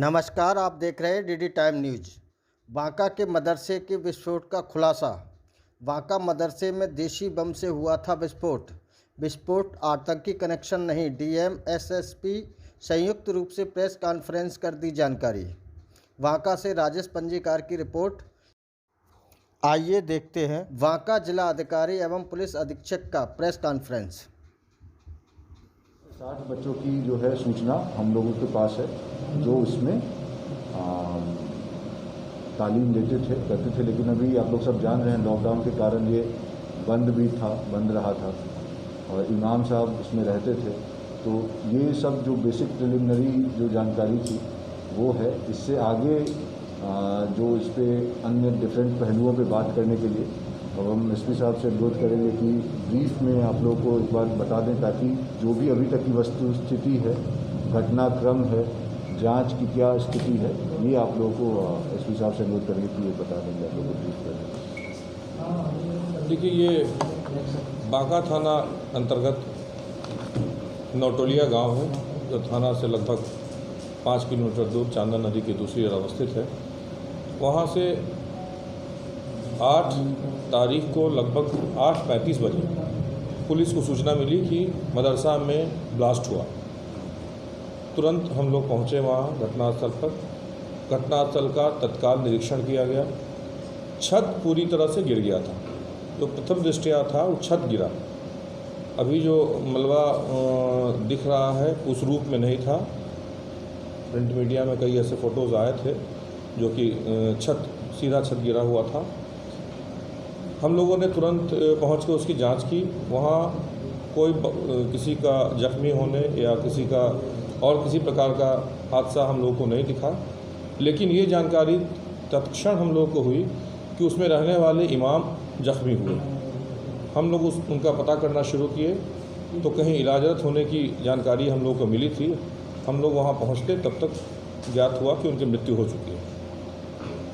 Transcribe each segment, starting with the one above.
नमस्कार, आप देख रहे हैं डीडी टाइम न्यूज। बांका के मदरसे के विस्फोट का खुलासा। बांका मदरसे में देशी बम से हुआ था विस्फोट आतंकी कनेक्शन नहीं। डीएम एसएसपी संयुक्त रूप से प्रेस कॉन्फ्रेंस कर दी जानकारी। बांका से राजेश पंजीकार की रिपोर्ट। आइए देखते हैं बांका जिला अधिकारी एवं पुलिस अधीक्षक का प्रेस कॉन्फ्रेंस। 60 बच्चों की जो है सूचना हम लोगों के पास है, जो इसमें तालीम करते थे, लेकिन अभी आप लोग सब जान रहे हैं लॉकडाउन के कारण ये बंद रहा था और इमाम साहब इसमें रहते थे। तो ये सब जो बेसिक प्रिलिमिनरी जो जानकारी थी वो है। इससे आगे जो इस पर अन्य डिफरेंट पहलुओं पे बात करने के लिए अब हम एसपी साहब से अनुरोध करेंगे कि ब्रीफ में आप लोगों को एक बार बता दें, ताकि जो भी अभी तक की वस्तु स्थिति है, घटनाक्रम है, जांच की क्या स्थिति है, ये आप लोगों को एसपी साहब से अनुरोध करेंगे कि ये बता देंगे आप लोगों को ब्रीफ करें। देखिए, ये बांका थाना अंतर्गत नौटोलिया गांव है, जो थाना से लगभग 5 किलोमीटर दूर चांदा नदी की दूसरी ओर अवस्थित है। वहाँ से 8 तारीख को लगभग 8:35 बजे पुलिस को सूचना मिली कि मदरसा में ब्लास्ट हुआ। तुरंत हम लोग पहुँचे वहाँ घटनास्थल पर। घटनास्थल का तत्काल निरीक्षण किया गया। छत पूरी तरह से गिर गया था। जो प्रथम दृष्टया था वो छत गिरा। अभी जो मलबा दिख रहा है उस रूप में नहीं था। प्रिंट मीडिया में कई ऐसे फ़ोटोज़ आए थे जो कि सीधा छत गिरा हुआ था। हम लोगों ने तुरंत पहुंच कर उसकी जांच की। वहाँ कोई किसी का जख्मी होने या किसी प्रकार का हादसा हम लोगों को नहीं दिखा, लेकिन ये जानकारी तत्क्षण हम लोगों को हुई कि उसमें रहने वाले इमाम जख्मी हुए। हम लोग उनका पता करना शुरू किए तो कहीं इलाजरत होने की जानकारी हम लोगों को मिली थी। हम लोग वहाँ पहुँचते तब तक ज्ञात हुआ कि उनकी मृत्यु हो चुकी है।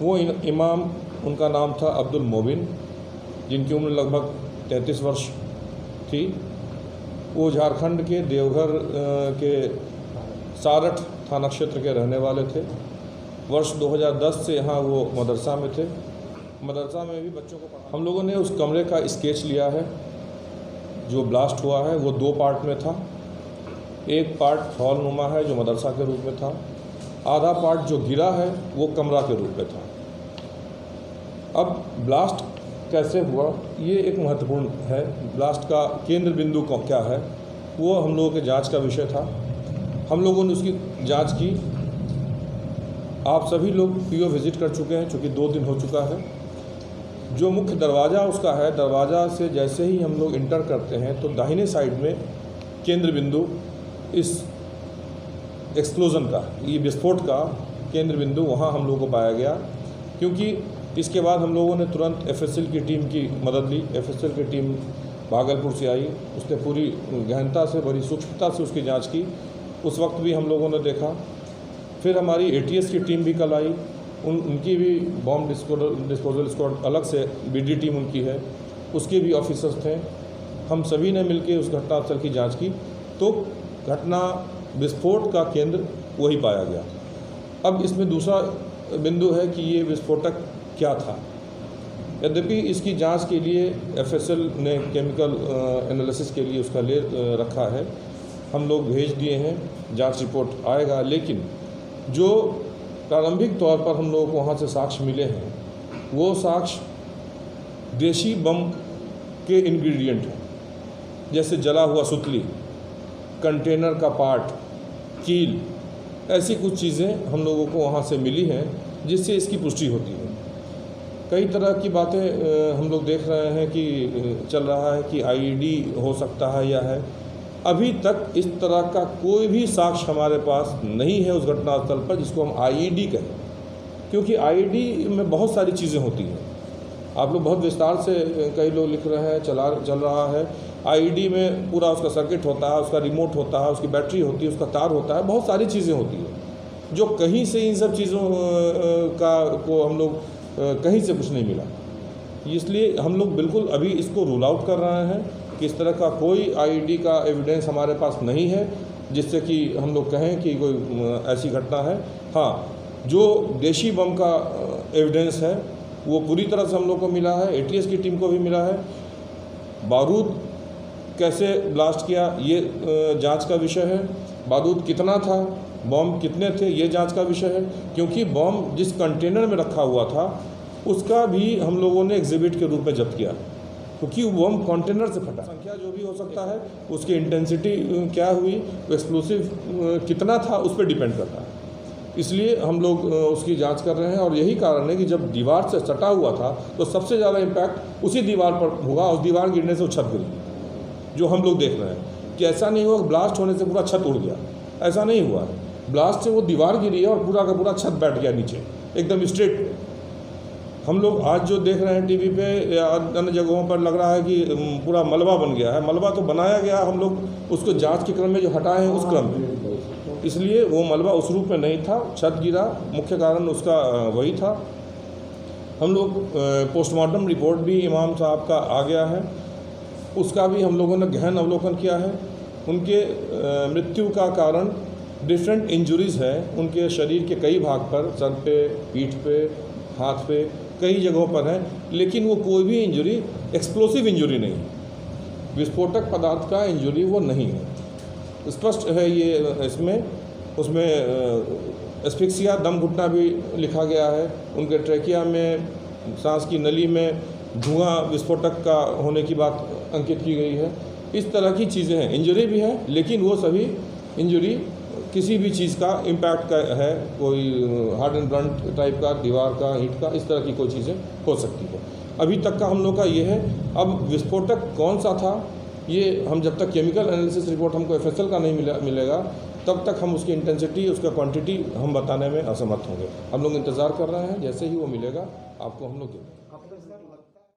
वो इमाम, उनका नाम था अब्दुल मोबिन, जिनकी उम्र लगभग 33 वर्ष थी। वो झारखंड के देवघर के सारठ थाना क्षेत्र के रहने वाले थे। वर्ष 2010 से यहाँ वो मदरसा में थे। मदरसा में भी बच्चों को पढ़ा। हम लोगों ने उस कमरे का स्केच लिया है। जो ब्लास्ट हुआ है वो 2 पार्ट में था। एक पार्ट हॉल नुमा है जो मदरसा के रूप में था। आधा पार्ट जो गिरा है वो कमरा के रूप में था। अब ब्लास्ट कैसे हुआ ये एक महत्वपूर्ण है। ब्लास्ट का केंद्र बिंदु क्या है वो हम लोगों के जांच का विषय था। हम लोगों ने उसकी जांच की। आप सभी लोग पीओ विजिट कर चुके हैं, चूँकि 2 दिन हो चुका है। जो मुख्य दरवाज़ा उसका है, दरवाज़ा से जैसे ही हम लोग इंटर करते हैं तो दाहिने साइड में केंद्र बिंदु इस एक्सप्लोज़न का, ये विस्फोट का केंद्र बिंदु वहाँ हम लोगों को पाया गया। क्योंकि इसके बाद हम लोगों ने तुरंत एफएसएल की टीम की मदद ली। एफएसएल की टीम भागलपुर से आई। उसने पूरी गहनता से, बड़ी सूक्ष्मता से उसकी जांच की। उस वक्त भी हम लोगों ने देखा। फिर हमारी एटीएस की टीम भी कल आई। उनकी भी बॉम्ब डिस्पोजल स्क्वाड अलग से बीडी टीम उनकी है, उसके भी ऑफिसर्स थे। हम सभी ने मिलकर उस घटनास्थल की जाँच की तो घटना विस्फोट का केंद्र वही पाया गया। अब इसमें दूसरा बिंदु है कि ये विस्फोटक क्या था। यद्यपि इसकी जांच के लिए एफएसएल ने केमिकल एनालिसिस के लिए उसका ले रखा है। हम लोग भेज दिए हैं, जांच रिपोर्ट आएगा। लेकिन जो प्रारंभिक तौर पर हम लोगों को वहाँ से साक्ष्य मिले हैं वो साक्ष्य देशी बम के इंग्रेडिएंट हैं, जैसे जला हुआ सुतली, कंटेनर का पार्ट, कील, ऐसी कुछ चीज़ें हम लोगों को वहाँ से मिली हैं, जिससे इसकी पुष्टि होती है। कई तरह की बातें हम लोग देख रहे हैं कि चल रहा है कि आईईडी हो सकता है या है। अभी तक इस तरह का कोई भी साक्ष्य हमारे पास नहीं है उस घटनास्थल पर जिसको हम आईईडी कहें, क्योंकि आईईडी में बहुत सारी चीज़ें होती हैं। आप लोग बहुत विस्तार से कई लोग लिख रहे हैं, चल रहा है। आईईडी में पूरा उसका सर्किट होता है, उसका रिमोट होता है, उसकी बैटरी होती है, उसका तार होता है, बहुत सारी चीज़ें होती हैं जो कहीं से इन सब चीज़ों को हम लोग कहीं से कुछ नहीं मिला। इसलिए हम लोग बिल्कुल अभी इसको रूल आउट कर रहे हैं कि इस तरह का कोई आईईडी का एविडेंस हमारे पास नहीं है। जिससे कि हम लोग कहें कि कोई ऐसी घटना है। हाँ, जो देशी बम का एविडेंस है वो पूरी तरह से हम लोग को मिला है, एटीएस की टीम को भी मिला है। बारूद कैसे ब्लास्ट किया ये जांच का विषय है, बारूद कितना था, बम कितने थे ये जांच का विषय है, क्योंकि बम जिस कंटेनर में रखा हुआ था उसका भी हम लोगों ने एग्जिबिट के रूप में जब्त किया, क्योंकि वो बम कंटेनर से फटा। संख्या जो भी हो सकता है, उसकी इंटेंसिटी क्या हुई, एक्सप्लोसिव कितना था, उस पर डिपेंड करता है। इसलिए हम लोग उसकी जांच कर रहे हैं और यही कारण है कि जब दीवार से सटा हुआ था तो सबसे ज़्यादा इम्पैक्ट उसी दीवार पर हुआ, उस दीवार गिरने से वो छत गिरी, जो हम लोग देख रहे हैं कि ऐसा नहीं हुआ ब्लास्ट होने से पूरा छत उड़ गया, ऐसा नहीं हुआ है। ब्लास्ट से वो दीवार गिरी है और पूरा का पूरा छत बैठ गया नीचे एकदम स्ट्रेट। हम लोग आज जो देख रहे हैं टीवी पे या अन्य जगहों पर लग रहा है कि पूरा मलबा बन गया है। मलबा तो बनाया गया, हम लोग उसको जांच के क्रम में जो हटाए हैं उस क्रम में, इसलिए वो मलबा उस रूप में नहीं था, छत गिरा, मुख्य कारण उसका वही था। हम लोग पोस्टमार्टम रिपोर्ट भी इमाम साहब का आ गया है, उसका भी हम लोगों ने गहन अवलोकन किया है। उनके मृत्यु का कारण डिफरेंट इंजुरीज़ है, उनके शरीर के कई भाग पर, सर पे, पीठ पे, हाथ पे, कई जगहों पर है, लेकिन वो कोई भी इंजरी एक्सप्लोसिव इंजरी नहीं है, विस्फोटक पदार्थ का इंजरी वो नहीं है। स्पष्ट है ये इसमें, उसमें एस्फिक्सिया, दम घुटना भी लिखा गया है। उनके ट्रेकिया में, सांस की नली में धुआं विस्फोटक का होने की बात अंकित की गई है। इस तरह की चीज़ें हैं, इंजरी भी है, लेकिन वो सभी इंजरी किसी भी चीज़ का इम्पैक्ट का है, कोई हार्ड एंड ब्लंट टाइप का, दीवार का, ईंट का, इस तरह की कोई चीज़ें हो सकती है। अभी तक का हम लोग का ये है। अब विस्फोटक कौन सा था ये हम जब तक केमिकल एनालिसिस रिपोर्ट हमको एफएसएल का नहीं मिलेगा तब तक हम उसकी इंटेंसिटी, उसका क्वांटिटी हम बताने में असमर्थ होंगे। हम लोग इंतज़ार कर रहे हैं, जैसे ही वो मिलेगा आपको हम लोग देंगे।